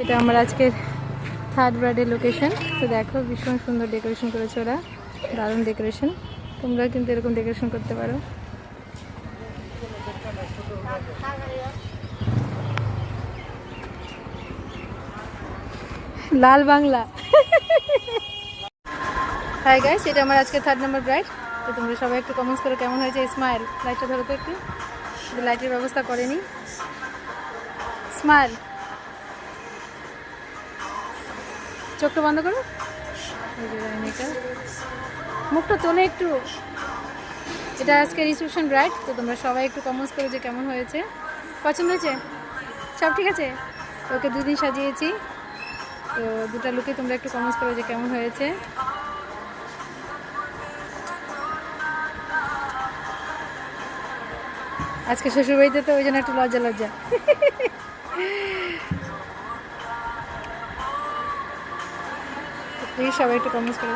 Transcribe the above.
এটা আমার আজকের থার্ড ব্রাইডের লোকেশন। তো দেখো ভীষণ সুন্দর ডেকোরেশন করেছে ওরা, দারুণ ডেকোরেশন। তোমরা কিন্তু এরকম ডেকোরেশন করতে পারো। লাল বাংলা। হাই গাইস, এটা আমার আজকে থার্ড নাম্বার ব্রাইড। তো তোমরা সবাই একটু কমেন্টস করো কেমন হয়েছে। স্মাইল, লাইটটা ধরো তো একটু, লাইটের ব্যবস্থা করেনি। স্মাইল, চোখটা বন্ধ করো, মুখটা তোলে একটু। এটা আজকে রিসেপশন ব্রাইড। তো তোমরা সবাই একটু কমেন্টস করো যে কেমন হয়েছে, পছন্দ হয়েছে, সব ঠিক আছে। ওকে দুদিন সাজিয়েছি, তো দুটা লুকে তোমরা একটু কমেন্টস করো যে কেমন হয়েছে। আজকে শ্বশুরবাড়িতে তো ওই জন্য একটু লজ্জা লজ্জা। প্লিজ সবাই একটু কমেন্টস করো।